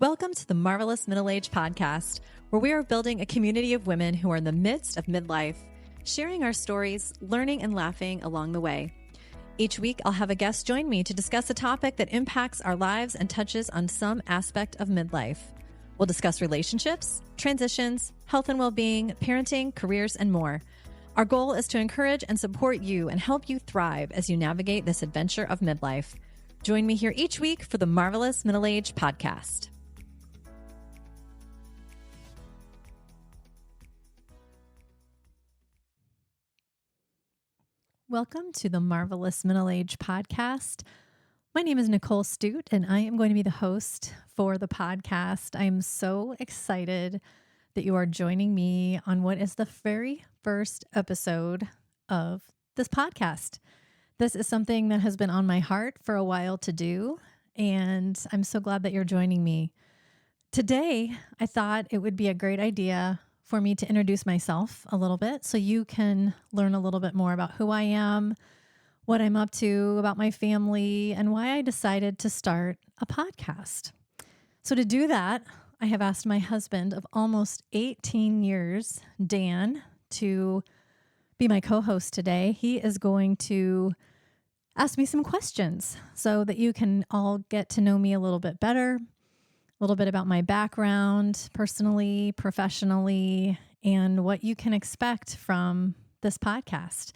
Welcome to the Marvelous Middle Age Podcast, where we are building a community of women who are in the midst of midlife, sharing our stories, learning and laughing along the way. Each week, I'll have a guest join me to discuss a topic that impacts our lives and touches on some aspect of midlife. We'll discuss relationships, transitions, health and well-being, parenting, careers, and more. Our goal is to encourage and support you and help you thrive as you navigate this adventure of midlife. Join me here each week for the Marvelous Middle Age Podcast. Welcome to the Marvelous Middle Age Podcast. My name is Nicole Studt, and I am going to be the host for the podcast. I am so excited that you are joining me on what is the very first episode of this podcast. This is something that has been on my heart for a while to do, and I'm so glad that you're joining me. Today, I thought it would be a great idea for me to introduce myself a little bit so you can learn a little bit more about who I am, what I'm up to, about my family, and why I decided to start a podcast. So to do that, I have asked my husband of almost 18 years, Dan, to be my co-host today. He is going to ask me some questions so that you can all get to know me a little bit better, a little bit about my background, personally, professionally, and what you can expect from this podcast.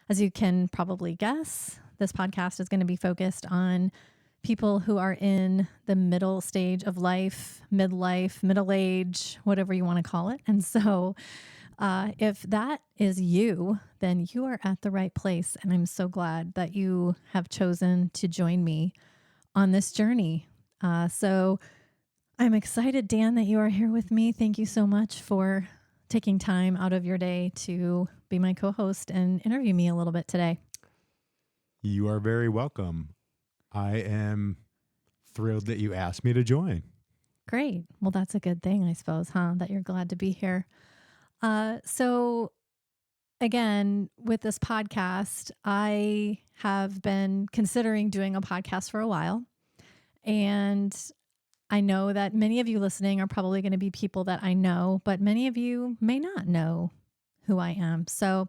As you can probably guess, this podcast is going to be focused on people who are in the middle stage of life, midlife, middle age, whatever you want to call it. And so if that is you, then you are at the right place. And I'm so glad that you have chosen to join me on this journey. So I'm excited, Dan, that you are here with me. Thank you so much for taking time out of your day to be my co-host and interview me a little bit today. You are very welcome. I am thrilled that you asked me to join. Great. Well, that's a good thing, I suppose, huh? That you're glad to be here. So again, with this podcast, I have been considering doing a podcast for a while, and I know that many of you listening are probably going to be people that I know, but many of you may not know who I am. So,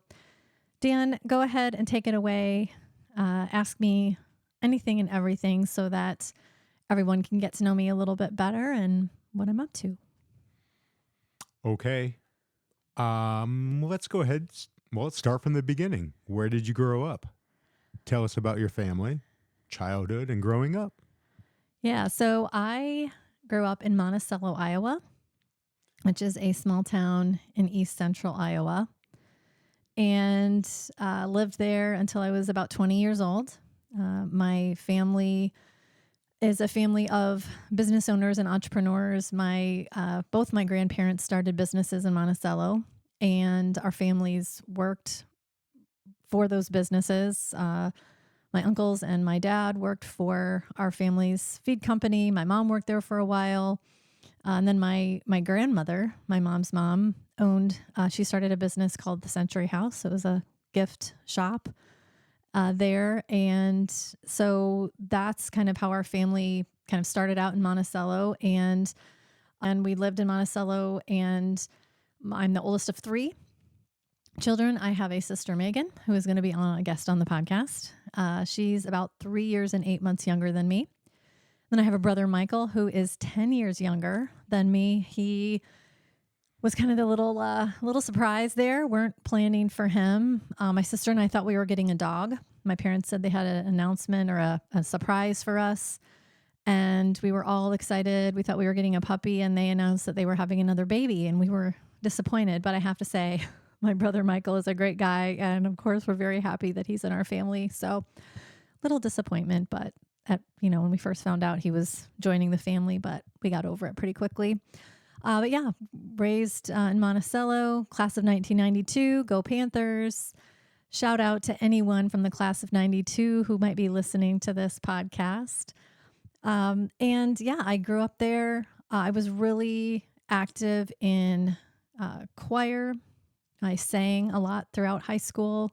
Dan, go ahead and take it away. Ask me anything and everything so that everyone can get to know me a little bit better and what I'm up to. Okay. Let's go ahead. Well, let's start from the beginning. Where did you grow up? Tell us about your family, childhood, and growing up. Yeah, so I grew up in Monticello, Iowa, which is a small town in east central Iowa, and lived there until I was about 20 years old. My family is a family of business owners and entrepreneurs. Both my grandparents started businesses in Monticello, and our families worked for those businesses. My uncles and my dad worked for our family's feed company. My mom worked there for a while. And then my grandmother, my mom's mom, she started a business called the Century House. So it was a gift shop there. And so that's kind of how our family kind of started out in Monticello. And we lived in Monticello, and I'm the oldest of three children. I have a sister, Megan, who is going to be a guest on the podcast. She's about 3 years and 8 months younger than me. Then I have a brother, Michael, who is 10 years younger than me. He was kind of the little surprise there. Weren't planning for him. My sister and I thought we were getting a dog. My parents said they had an announcement or a surprise for us, and we were all excited. We thought we were getting a puppy, and they announced that they were having another baby, and we were disappointed. But I have to say, my brother Michael is a great guy, and of course, we're very happy that he's in our family. So, little disappointment, but when we first found out he was joining the family, but we got over it pretty quickly. But yeah, raised in Monticello, class of 1992, go Panthers. Shout out to anyone from the class of 92 who might be listening to this podcast. And yeah, I grew up there. I was really active in choir. I sang a lot throughout high school.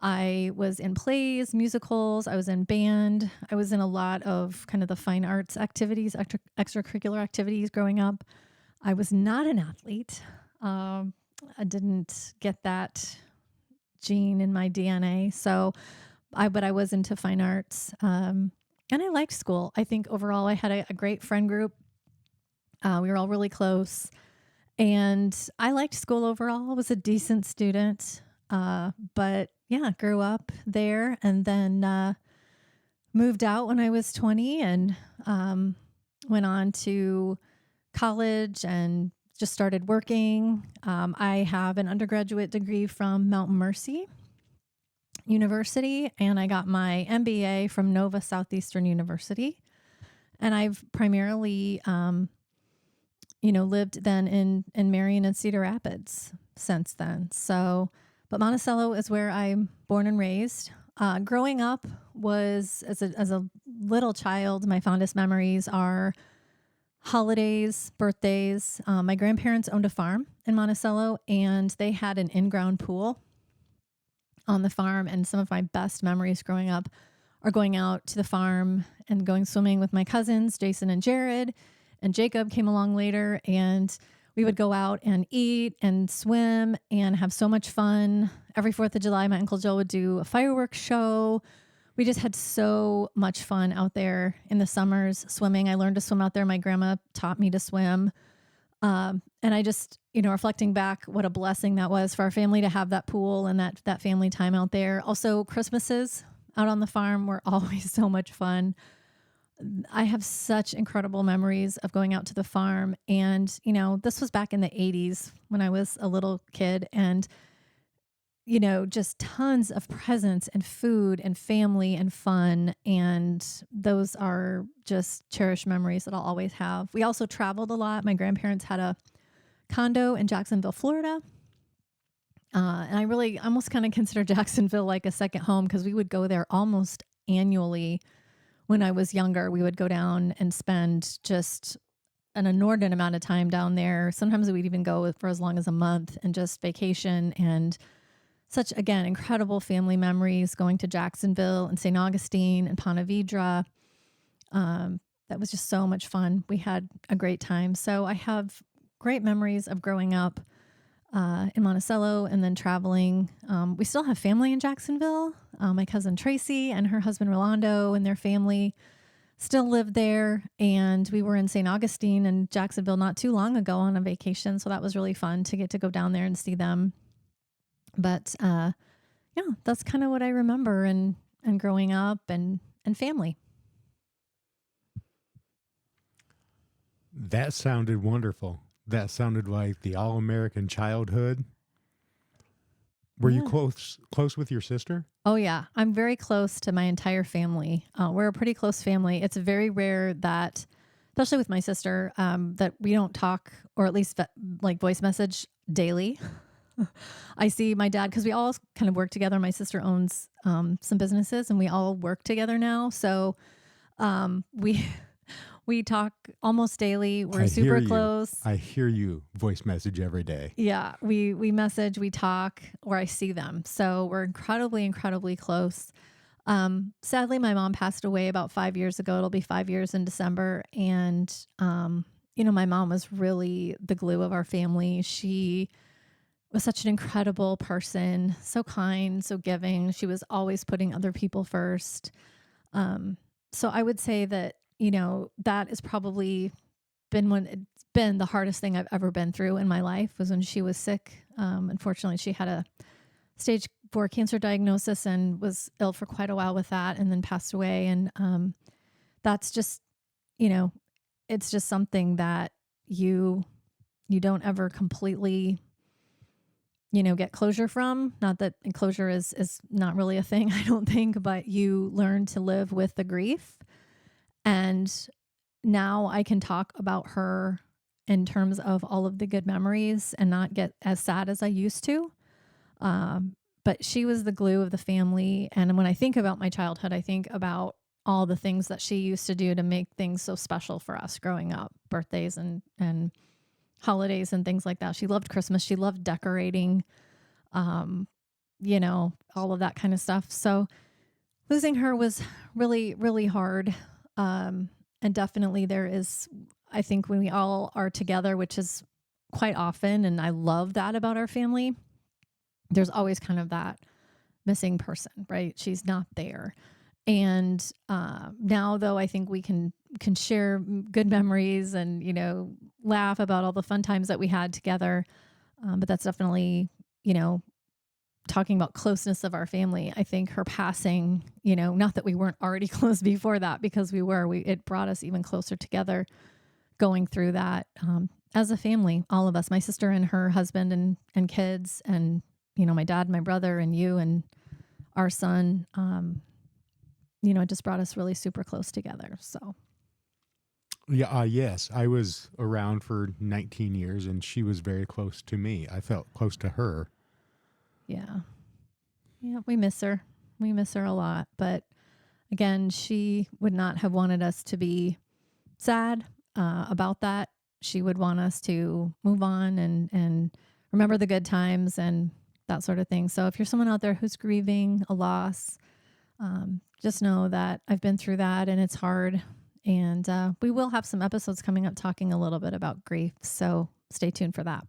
I was in plays, musicals, I was in band, I was in a lot of kind of the fine arts activities, extracurricular activities growing up. I was not an athlete. Um, I didn't get that gene in my DNA. But I was into fine arts. And I liked school. I think overall I had a great friend group. We were all really close. And I liked school overall. I was a decent student. But yeah, grew up there and then moved out when I was 20 and went on to college and just started working. I have an undergraduate degree from Mountain Mercy University, and I got my MBA from Nova Southeastern University. And I've primarily, lived then in Marion and Cedar Rapids since then. So, but Monticello is where I'm born and raised. Growing up was as a little child, my fondest memories are holidays, birthdays. My grandparents owned a farm in Monticello, and they had an in-ground pool on the farm. And some of my best memories growing up are going out to the farm and going swimming with my cousins, Jason and Jared. And Jacob came along later, and we would go out and eat and swim and have so much fun. Every 4th of July, my Uncle Joe would do a fireworks show. We just had so much fun out there in the summers swimming. I learned to swim out there. My grandma taught me to swim. And I just, reflecting back, what a blessing that was for our family to have that pool and that family time out there. Also, Christmases out on the farm were always so much fun. I have such incredible memories of going out to the farm. And, this was back in the 80s when I was a little kid. And just tons of presents and food and family and fun. And those are just cherished memories that I'll always have. We also traveled a lot. My grandparents had a condo in Jacksonville, Florida. And I really almost kind of consider Jacksonville like a second home because we would go there almost annually when I was younger. We would go down and spend just an inordinate amount of time down there. Sometimes we'd even go for as long as a month and just vacation and such, again, incredible family memories going to Jacksonville and St. Augustine and Ponte Vedra. That was just so much fun. We had a great time. So I have great memories of growing up in Monticello and then traveling. We still have family in Jacksonville. My cousin Tracy and her husband Rolando and their family still live there. And we were in St. Augustine and Jacksonville not too long ago on a vacation. So that was really fun to get to go down there and see them. But yeah, that's kind of what I remember and growing up and family. That sounded wonderful. That sounded like the all-American childhood. Were you Yeah. close with your sister? Oh yeah, I'm very close to my entire family. We're a pretty close family. It's very rare that, especially with my sister, that we don't talk or at least like voice message daily. I see my dad because we all kind of work together. My sister owns some businesses, and we all work together now. So we we talk almost daily. We're I hear super you. close. I hear you voice message every day. Yeah, we message, we talk, or I see them. So we're incredibly close. Sadly, my mom passed away about 5 years ago. It'll be 5 years in December, and my mom was really the glue of our family. She was such an incredible person, so kind, so giving. She was always putting other people first. So I would say that, that has probably been the hardest thing I've ever been through in my life was when she was sick. Unfortunately, she had a stage 4 cancer diagnosis and was ill for quite a while with that and then passed away. And that's just, it's just something that you don't ever completely get closure from. Not that closure is not really a thing, I don't think, but you learn to live with the grief. And now I can talk about her in terms of all of the good memories and not get as sad as I used to. But she was the glue of the family. And when I think about my childhood, I think about all the things that she used to do to make things so special for us growing up, birthdays and holidays and things like that. She loved Christmas. She loved decorating. all of that kind of stuff. So losing her was really, really hard. And definitely there is, I think when we all are together, which is quite often, and I love that about our family, there's always kind of that missing person, right? She's not there. And now, though, I think we can share good memories and laugh about all the fun times that we had together. But that's definitely talking about closeness of our family. I think her passing, not that we weren't already close before that, because we were. It brought us even closer together, going through that as a family, all of us, my sister and her husband and kids, and my dad, my brother, and you and our son. It just brought us really super close together. So, Yeah, yes, I was around for 19 years, and she was very close to me. I felt close to her. yeah, we miss her. We miss her a lot. But again, she would not have wanted us to be sad about that. She would want us to move on and remember the good times and that sort of thing. So if you're someone out there who's grieving a loss, just know that I've been through that and it's hard. And we will have some episodes coming up talking a little bit about grief. So stay tuned for that.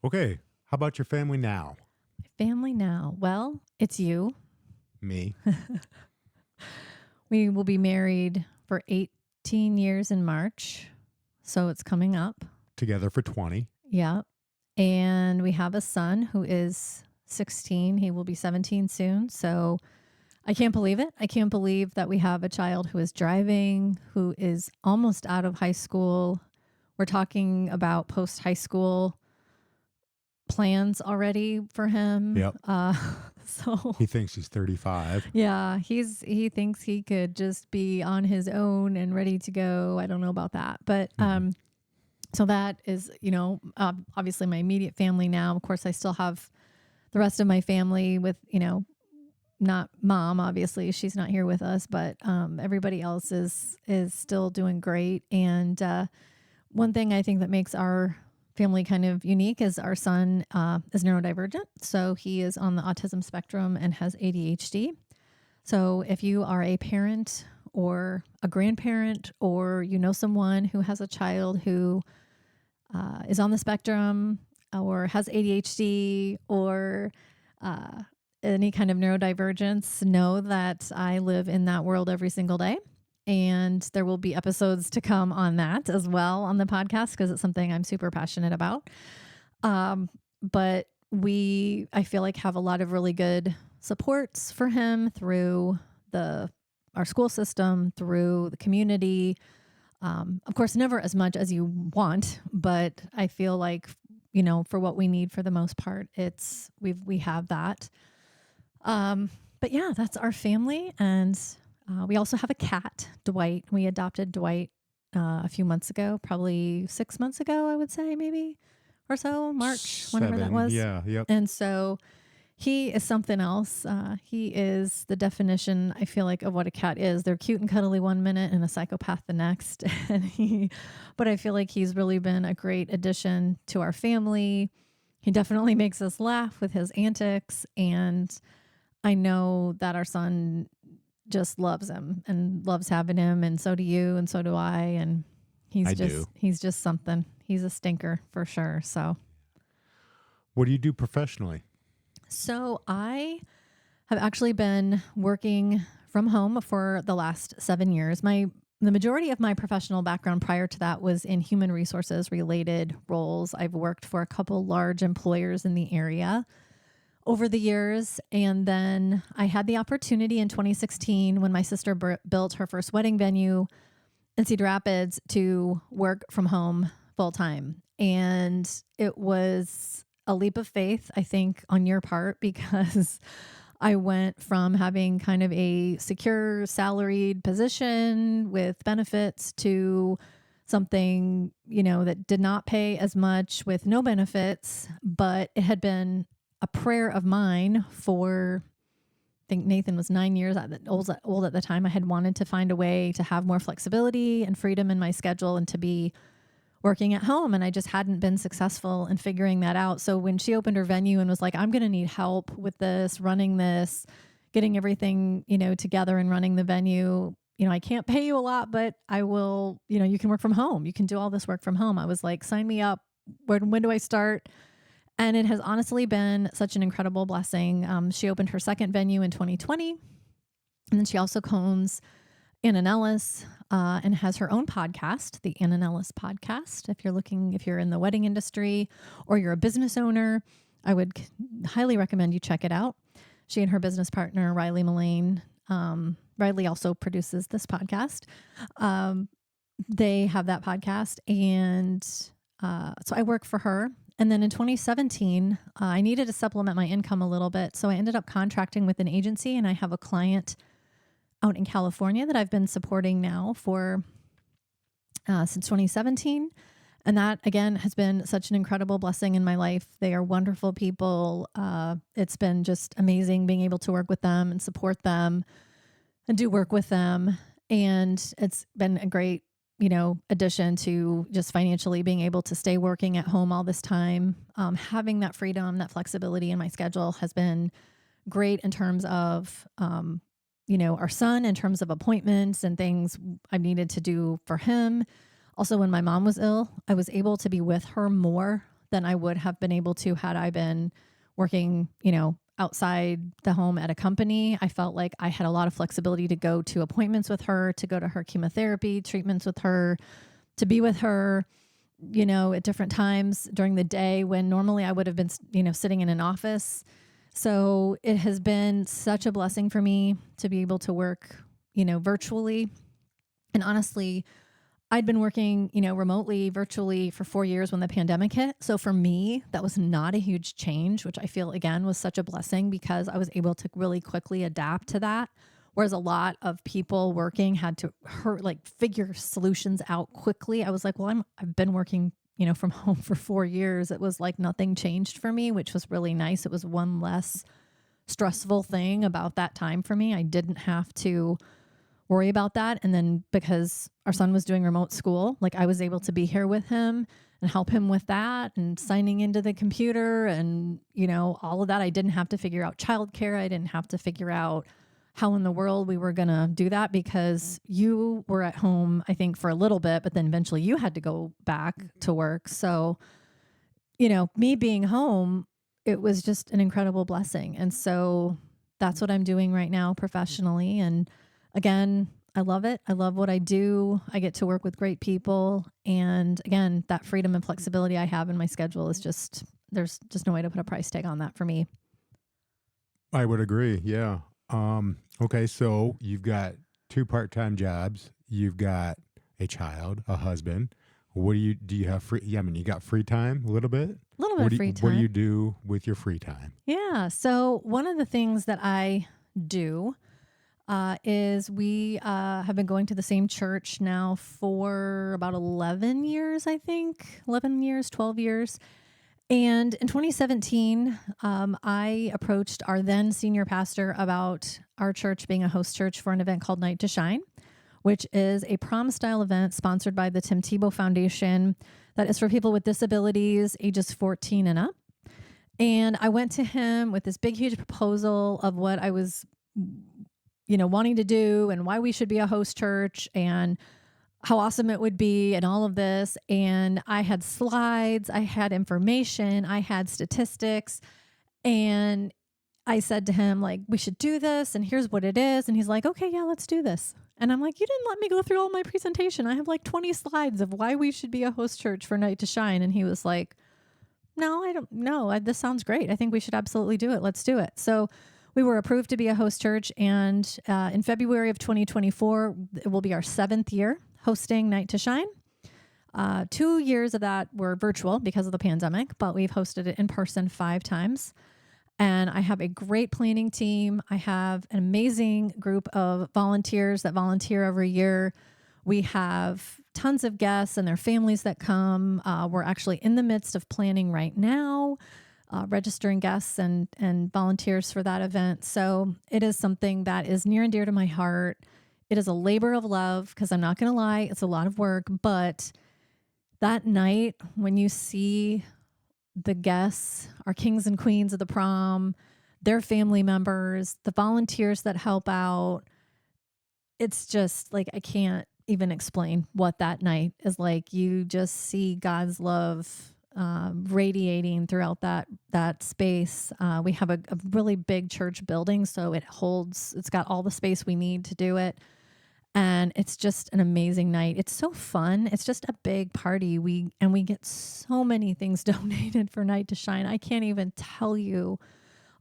Okay, how about your family now? My family now. Well, it's you. Me. We will be married for 18 years in March. So it's coming up. Together for 20. Yeah. And we have a son who is 16. He will be 17 soon. So I can't believe it. I can't believe that we have a child who is driving, who is almost out of high school. We're talking about post-high school plans already for him. Yep. So He thinks he's 35. yeah, he thinks he could just be on his own and ready to go. I don't know about that. But so that is, obviously my immediate family now. Of course, I still have the rest of my family with, not mom, obviously she's not here with us, but everybody else is still doing great. And one thing I think that makes our family kind of unique is our son is neurodivergent. So he is on the autism spectrum and has ADHD. So if you are a parent or a grandparent, or someone who has a child who is on the spectrum or has ADHD or any kind of neurodivergence, know that I live in that world every single day. And there will be episodes to come on that as well on the podcast, because it's something I'm super passionate about. But I feel like, have a lot of really good supports for him through our school system, through the community. Of course, never as much as you want, but I feel like, for what we need for the most part, we have that. But yeah, that's our family. And we also have a cat, Dwight. We adopted Dwight a few months ago, probably 6 months ago, I would say, maybe, or so, March, whenever that was. Yeah, yep. And so he is something else. He is the definition, I feel like, of what a cat is. They're cute and cuddly one minute and a psychopath the next. But I feel like he's really been a great addition to our family. He definitely makes us laugh with his antics. And I know that our son just loves him and loves having him. And so do you. And so do I. And he's just something. He's a stinker for sure. So what do you do professionally? So I have actually been working from home for the last 7 years. The majority of my professional background prior to that was in human resources related roles. I've worked for a couple large employers in the area over the years. And then I had the opportunity in 2016, when my sister built her first wedding venue in Cedar Rapids, to work from home full time. And it was a leap of faith, I think, on your part, because I went from having kind of a secure salaried position with benefits to something, that did not pay as much with no benefits, but it had been a prayer of mine for, I think Nathan was 9 years old at the time. I had wanted to find a way to have more flexibility and freedom in my schedule and to be working at home, and I just hadn't been successful in figuring that out. So when she opened her venue and was like, I'm going to need help with this, running this, getting everything, together and running the venue, I can't pay you a lot, but I will, you can work from home. You can do all this work from home. I was like, sign me up. When do I start? And it has honestly been such an incredible blessing. She opened her second venue in 2020. And then she also owns Anna Nellis and has her own podcast, the Anna Nellis podcast. If you're in the wedding industry or you're a business owner, I would highly recommend you check it out. She and her business partner, Riley Mullane, Riley also produces this podcast. They have that podcast. And so I work for her. And then in 2017, I needed to supplement my income a little bit. So I ended up contracting with an agency, and I have a client out in California that I've been supporting now for since 2017. And that, again, has been such an incredible blessing in my life. They are wonderful people. It's been just amazing being able to work with them and support them and do work with them. And it's been a great, addition to just financially being able to stay working at home all this time. Having that freedom, that flexibility in my schedule has been great in terms of, our son, in terms of appointments and things I needed to do for him. Also, when my mom was ill, I was able to be with her more than I would have been able to had I been working, outside the home at a company. I felt like I had a lot of flexibility to go to appointments with her, to go to her chemotherapy treatments with her, to be with her, at different times during the day when normally I would have been, sitting in an office. So it has been such a blessing for me to be able to work, virtually. And honestly, I'd been working, remotely, virtually for 4 years when the pandemic hit. So for me, that was not a huge change, which I feel, again, was such a blessing because I was able to really quickly adapt to that. Whereas a lot of people working had to figure solutions out quickly. I was like, well, I've been working, from home for 4 years. It was like nothing changed for me, which was really nice. It was one less stressful thing about that time for me. I didn't have to worry about that. And then because our son was doing remote school, I was able to be here with him and help him with that and signing into the computer and, all of that. I didn't have to figure out childcare. I didn't have to figure out how in the world we were going to do that because you were at home, I think, for a little bit, but then eventually you had to go back to work. So, me being home, it was just an incredible blessing. And so that's what I'm doing right now professionally. And again, I love it. I love what I do. I get to work with great people. And again, that freedom and flexibility I have in my schedule is there's just no way to put a price tag on that for me. I would agree. Yeah. Okay. So you've got 2 part-time jobs. You've got a child, a husband. Do you have free? Yeah. I mean, you got free time a little bit. A little bit of free time. What do you do with your free time? Yeah. So one of the things that I do is we have been going to the same church now for about 11 years, I think, 11 years, 12 years. And in 2017, I approached our then senior pastor about our church being a host church for an event called Night to Shine, which is a prom-style event sponsored by the Tim Tebow Foundation that is for people with disabilities ages 14 and up. And I went to him with this big, huge proposal of what I was wanting to do and why we should be a host church and how awesome it would be and all of this. And I had slides, I had information, I had statistics. And I said to him, we should do this and here's what it is. And he's like, okay, yeah, let's do this. And I'm like, you didn't let me go through all my presentation. I have 20 slides of why we should be a host church for Night to Shine. And he was like, no, I don't know. This sounds great. I think we should absolutely do it. Let's do it. So we were approved to be a host church, and in February of 2024, it will be our 7th year hosting Night to Shine. 2 years of that were virtual because of the pandemic, but we've hosted it in person 5 times. And I have a great planning team. I have an amazing group of volunteers that volunteer every year. We have tons of guests and their families that come. We're actually in the midst of planning right now, registering guests and volunteers for that event. So it is something that is near and dear to my heart. It is a labor of love because I'm not going to lie, it's a lot of work, but that night when you see the guests, our kings and queens of the prom, their family members, the volunteers that help out, it's just like I can't even explain what that night is like. You just see God's love radiating throughout that space. We have a really big church building, so it's got all the space we need to do it. And it's just an amazing night. It's so fun. It's just a big party. We get so many things donated for Night to Shine. I can't even tell you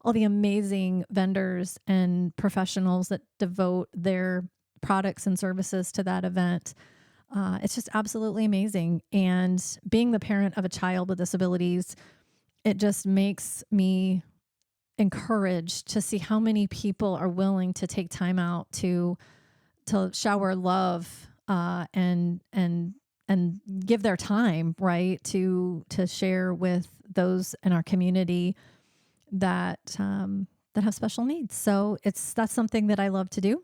all the amazing vendors and professionals that devote their products and services to that event. It's just absolutely amazing. And being the parent of a child with disabilities, it just makes me encouraged to see how many people are willing to take time out to shower love and give their time, right, to share with those in our community that have special needs. So that's something that I love to do.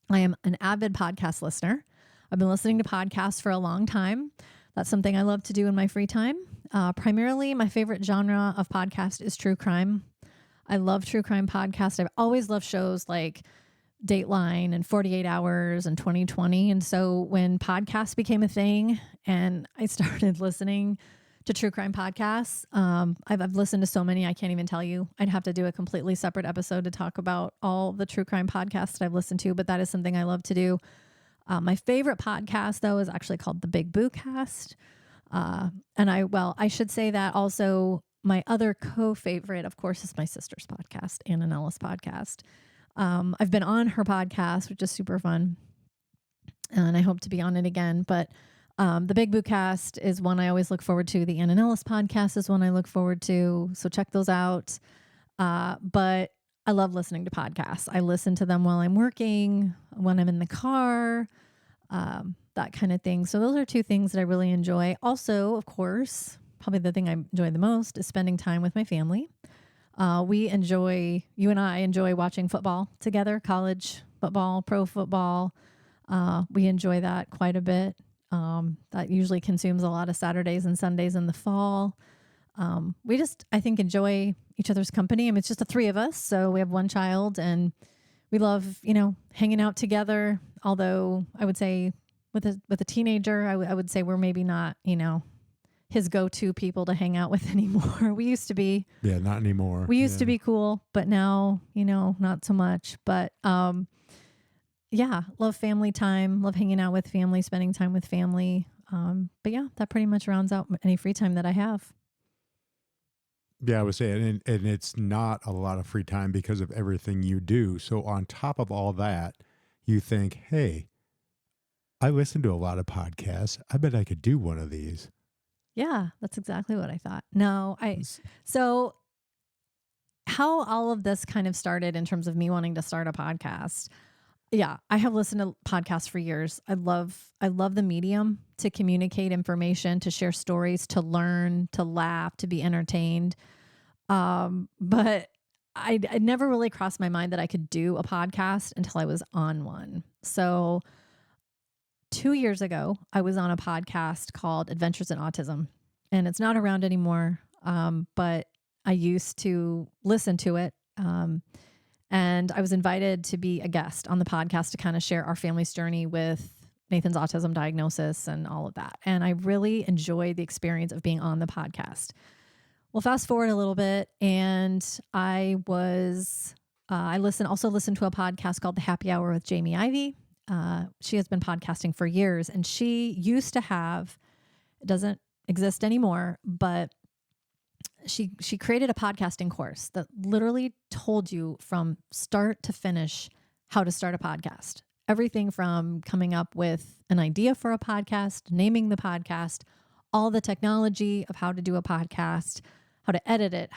I am an avid podcast listener. I've been listening to podcasts for a long time. That's something I love to do in my free time. Primarily, my favorite genre of podcast is true crime. I love true crime podcasts. I've always loved shows like Dateline and 48 Hours and 2020. And so when podcasts became a thing and I started listening to true crime podcasts, I've listened to so many, I can't even tell you. I'd have to do a completely separate episode to talk about all the true crime podcasts that I've listened to, but that is something I love to do. My favorite podcast, though, is actually called The Big Boo Cast. I should say that also my other co-favorite, of course, is my sister's podcast, Ann and Ellis podcast. I've been on her podcast, which is super fun, and I hope to be on it again. But the Big Boo Cast is one I always look forward to. The Ann and Ellis podcast is one I look forward to. So check those out. But I love listening to podcasts. I listen to them while I'm working, when I'm in the car, that kind of thing. So those are two things that I really enjoy. Also, of course, probably the thing I enjoy the most is spending time with my family. You and I enjoy watching football together, college football, pro football. We enjoy that quite a bit. That usually consumes a lot of Saturdays and Sundays in the fall. I think, enjoy each other's company. I mean, it's just the three of us. So we have one child and we love, hanging out together. Although I would say with a teenager, I would say we're maybe not, his go-to people to hang out with anymore. We used to be. Yeah, not anymore. We used to be cool, but now, not so much. But love family time, love hanging out with family, spending time with family. But yeah, that pretty much rounds out any free time that I have. Yeah, I would say, and it's not a lot of free time because of everything you do. So on top of all that, you think, hey, I listen to a lot of podcasts. I bet I could do one of these. Yeah, that's exactly what I thought. So how all of this kind of started in terms of me wanting to start a podcast. Yeah, I have listened to podcasts for years. I love the medium to communicate information, to share stories, to learn, to laugh, to be entertained. But I never really crossed my mind that I could do a podcast until I was on one. So 2 years ago, I was on a podcast called Adventures in Autism, and it's not around anymore. But I used to listen to it. And I was invited to be a guest on the podcast to kind of share our family's journey with Nathan's autism diagnosis and all of that. And I really enjoyed the experience of being on the podcast. Well, fast forward a little bit, and I also listened to a podcast called The Happy Hour with Jamie Ivey. She has been podcasting for years, and she used to have, it doesn't exist anymore, but she created a podcasting course that literally told you from start to finish how to start a podcast. Everything from coming up with an idea for a podcast, naming the podcast, all the technology of how to do a podcast, how to edit it,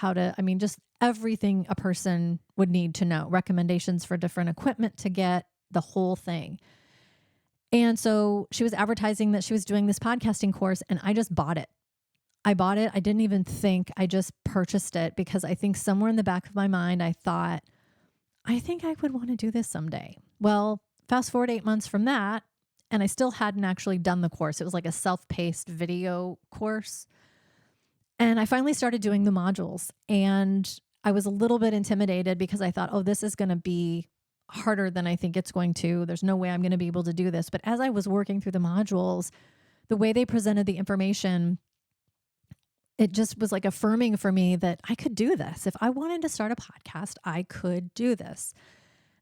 just everything a person would need to know, recommendations for different equipment to get, the whole thing. And so she was advertising that she was doing this podcasting course, and I just bought it. I bought it. I didn't even think. I just purchased it because I think somewhere in the back of my mind, I thought, I think I would want to do this someday. Well, fast forward 8 months from that, and I still hadn't actually done the course. It was like a self-paced video course. And I finally started doing the modules, and I was a little bit intimidated because I thought, oh, this is going to be harder than I think it's going to. There's no way I'm going to be able to do this. But as I was working through the modules, the way they presented the information, it just was like affirming for me that I could do this. If I wanted to start a podcast, I could do this.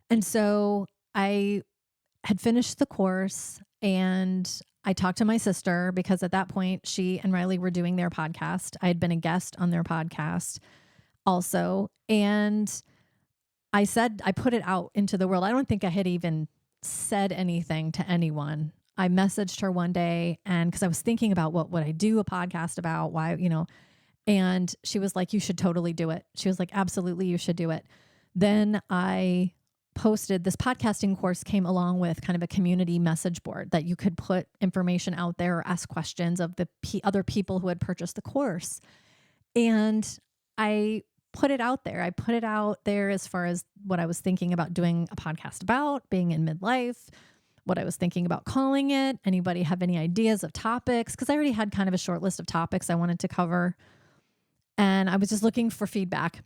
And so I had finished the course, and I talked to my sister because at that point, she and Riley were doing their podcast. I had been a guest on their podcast also. And I put it out into the world. I don't think I had even said anything to anyone. I messaged her one day, and because I was thinking about what would I do a podcast about, why, and she was like, you should totally do it. She was like, absolutely, you should do it. Then I posted this podcasting course, came along with kind of a community message board that you could put information out there or ask questions of the other people who had purchased the course. And I put it out there. I put it out there as far as what I was thinking about doing a podcast about, being in midlife, what I was thinking about calling it. Anybody have any ideas of topics? Because I already had kind of a short list of topics I wanted to cover. And I was just looking for feedback.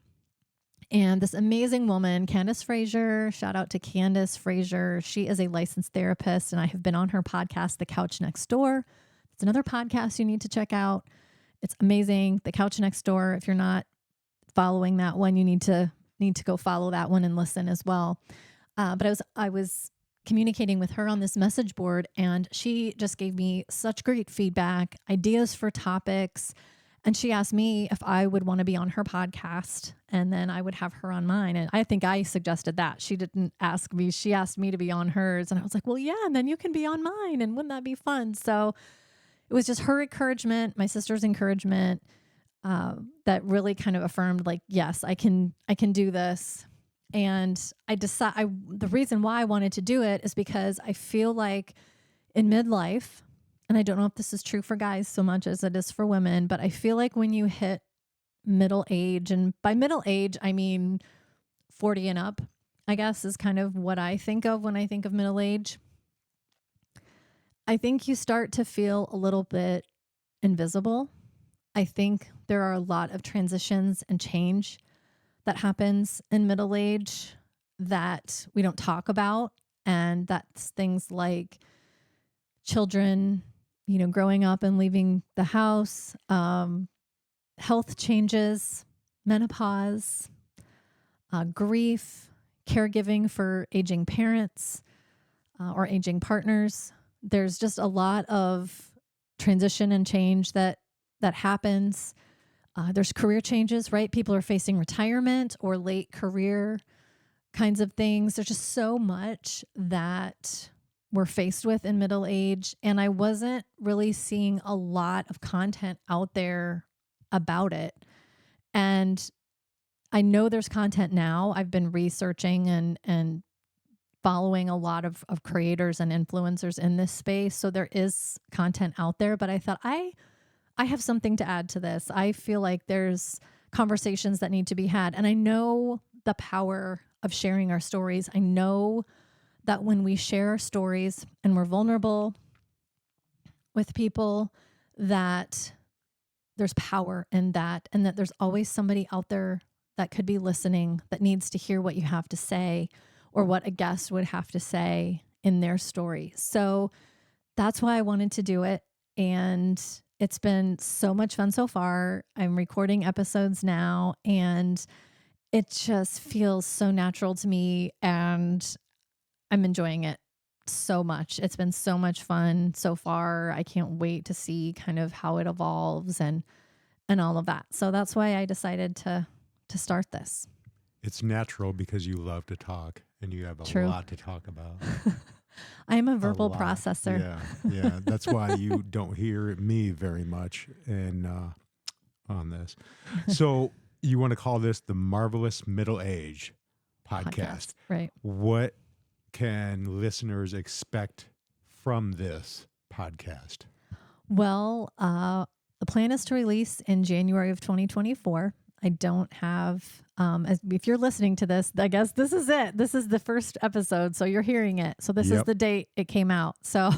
And this amazing woman, Candace Frazier, shout out to Candace Frazier. She is a licensed therapist, and I have been on her podcast, The Couch Next Door. It's another podcast you need to check out. It's amazing. The Couch Next Door. If you're not following that one, you need to go follow that one and listen as well. But I was communicating with her on this message board, and she just gave me such great feedback, ideas for topics. And she asked me if I would want to be on her podcast, and then I would have her on mine. And I think I suggested that. She didn't ask me. She asked me to be on hers. And I was like, well, yeah, and then you can be on mine. And wouldn't that be fun? So it was just her encouragement, my sister's encouragement, that really kind of affirmed, like, yes, I can do this. And the reason why I wanted to do it is because I feel like in midlife, and I don't know if this is true for guys so much as it is for women, but I feel like when you hit middle age, and by middle age, I mean 40 and up, I guess is kind of what I think of when I think of middle age. I think you start to feel a little bit invisible. I think there are a lot of transitions and change that happens in middle age that we don't talk about. And that's things like children, growing up and leaving the house, health changes, menopause, grief, caregiving for aging parents or aging partners. There's just a lot of transition and change that happens. There's career changes, right? People are facing retirement or late career kinds of things. There's just so much that we're faced with in middle age. And I wasn't really seeing a lot of content out there about it. And I know there's content now. I've been researching and following a lot of creators and influencers in this space. So there is content out there, but I thought I have something to add to this. I feel like there's conversations that need to be had. And I know the power of sharing our stories. I know that when we share our stories and we're vulnerable with people, that there's power in that, and that there's always somebody out there that could be listening that needs to hear what you have to say or what a guest would have to say in their story. So that's why I wanted to do it. And it's been so much fun so far. I'm recording episodes now, and it just feels so natural to me, and I'm enjoying it so much. It's been so much fun so far. I can't wait to see kind of how it evolves and all of that. So that's why I decided to start this. It's natural because you love to talk and you have a lot to talk about. I am a verbal processor. Yeah. That's why you don't hear me very much on this. So you want to call this the Marvelous Middle Age podcast. Right. What can listeners expect from this podcast? Well, the plan is to release in January of 2024. I don't have, if you're listening to this, I guess this is it. This is the first episode. So you're hearing it. So this is the date it came out. So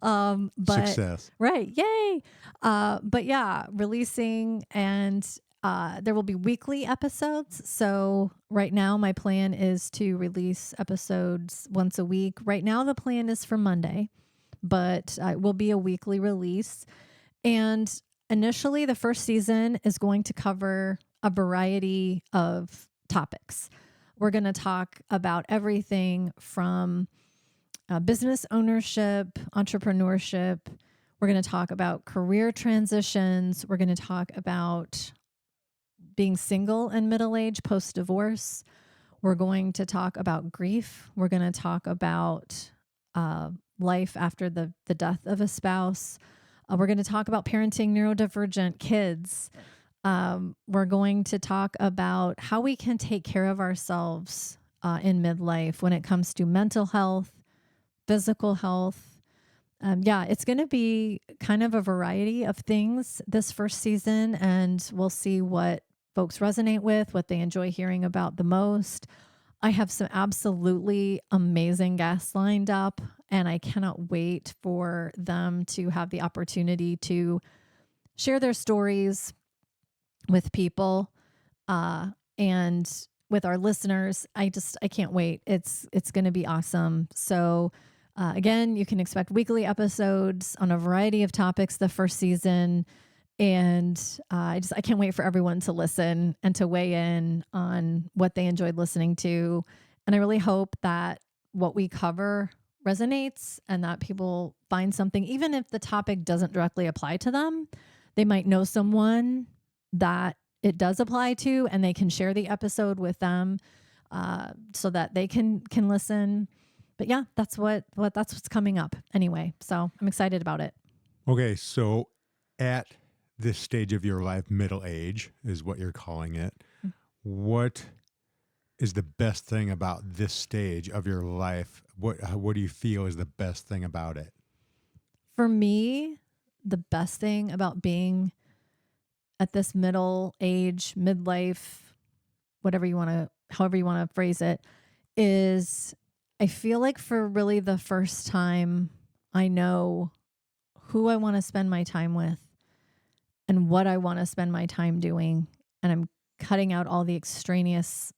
But Success. right, yay. But yeah, releasing and there will be weekly episodes. So right now, my plan is to release episodes once a week. Right now, the plan is for Monday, but it will be a weekly release. And initially, the first season is going to cover a variety of topics. We're going to talk about everything from business ownership, entrepreneurship. We're going to talk about career transitions. We're going to talk about being single in middle age, post divorce. We're going to talk about grief. We're going to talk about life after the death of a spouse. We're going to talk about parenting neurodivergent kids. We're going to talk about how we can take care of ourselves in midlife when it comes to mental health, physical health. Yeah, it's going to be kind of a variety of things this first season, and we'll see what folks resonate with, what they enjoy hearing about the most. I have some absolutely amazing guests lined up, and I cannot wait for them to have the opportunity to share their stories with people and with our listeners. I can't wait. It's going to be awesome. So again, you can expect weekly episodes on a variety of topics the first season. And I can't wait for everyone to listen and to weigh in on what they enjoyed listening to. And I really hope that what we cover resonates and that people find something, even if the topic doesn't directly apply to them. They might know someone that it does apply to, and they can share the episode with them so that they can listen. But yeah, that's what's coming up anyway. So I'm excited about it. Okay, so at this stage of your life, middle age is what you're calling it. What is the best thing about this stage of your life? What do you feel is the best thing about it? For me, the best thing about being at this middle age, midlife, however you want to phrase it, is I feel like for really the first time, I know who I want to spend my time with and what I want to spend my time doing. And I'm cutting out all the extraneous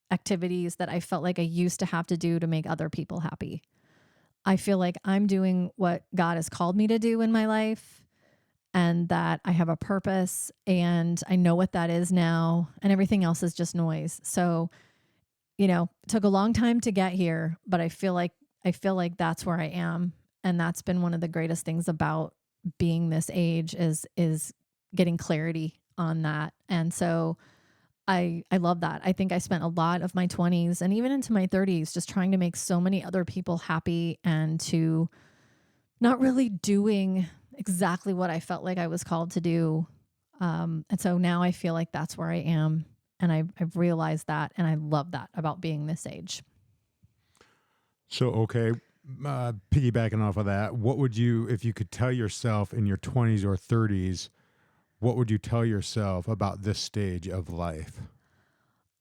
activities that I felt like I used to have to do to make other people happy. I feel like I'm doing what God has called me to do in my life and that I have a purpose and I know what that is now, and everything else is just noise. So, it took a long time to get here, but I feel like that's where I am, and that's been one of the greatest things about being this age is getting clarity on that. And so I love that. I think I spent a lot of my 20s and even into my 30s just trying to make so many other people happy and to not really doing exactly what I felt like I was called to do. And so now I feel like that's where I am. And I've realized that. And I love that about being this age. So, okay, piggybacking off of that, what would you, if you could tell yourself in your 20s or 30s, what would you tell yourself about this stage of life?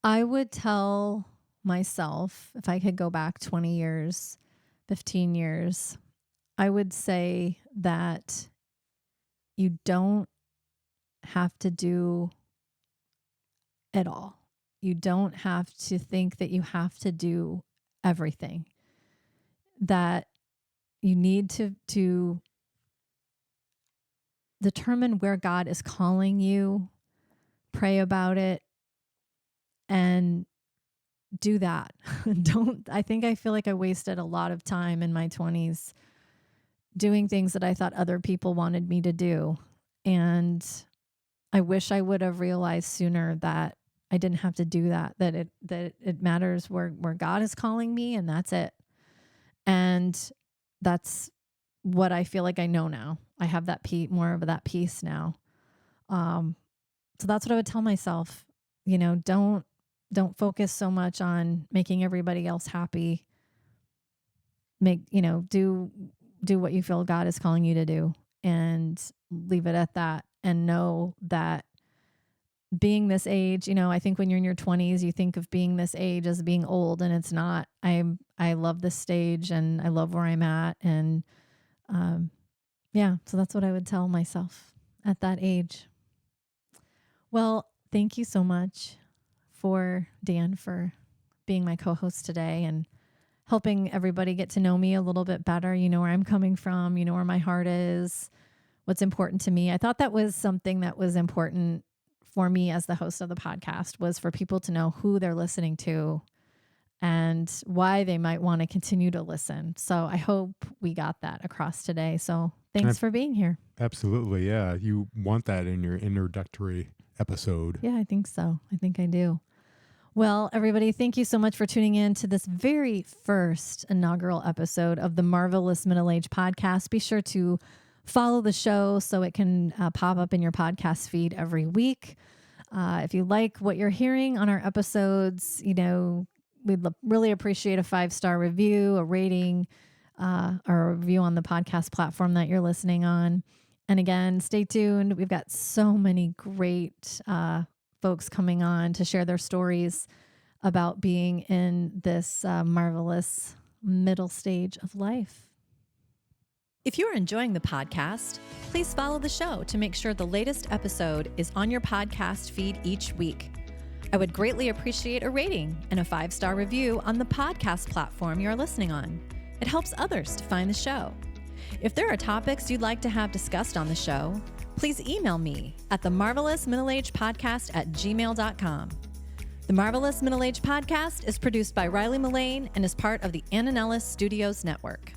I would tell myself, if I could go back 20 years, 15 years, I would say that you don't have to do it all. You don't have to think that you have to do everything. That you need to determine where God is calling you, pray about it, and do that. Don't I think I feel like I wasted a lot of time in my 20s doing things that I thought other people wanted me to do. And I wish I would have realized sooner that I didn't have to do that, that it matters where God is calling me, and that's it. And that's what I feel like I know now. I have that more of that peace now. Um, so that's what I would tell myself. Don't focus so much on making everybody else happy. Do what you feel God is calling you to do and leave it at that, and know that being this age, I think when you're in your 20s, you think of being this age as being old, and it's not. I love this stage and I love where I'm at. And yeah, so that's what I would tell myself at that age. Well, thank you so much Dan, for being my co-host today and helping everybody get to know me a little bit better. You know where I'm coming from, you know where my heart is, what's important to me. I thought that was something that was important for me as the host of the podcast, was for people to know who they're listening to and why they might want to continue to listen. So I hope we got that across today. So thanks for being here. Absolutely. Yeah. You want that in your introductory episode. Yeah, I think so. I think I do. Well, everybody, thank you so much for tuning in to this very first inaugural episode of the Marvelous Middle Age Podcast. Be sure to follow the show so it can pop up in your podcast feed every week. If you like what you're hearing on our episodes, we'd really appreciate a 5-star review, a rating, or a review on the podcast platform that you're listening on. And again, stay tuned. We've got so many great folks coming on to share their stories about being in this marvelous middle stage of life. If you're enjoying the podcast, please follow the show to make sure the latest episode is on your podcast feed each week. I would greatly appreciate a rating and a 5-star review on the podcast platform you're listening on. It helps others to find the show. If there are topics you'd like to have discussed on the show, please email me at themarvelousmiddleagepodcast@gmail.com. The Marvelous Middle Age Podcast is produced by Riley Mullane and is part of the Ananellis Studios Network.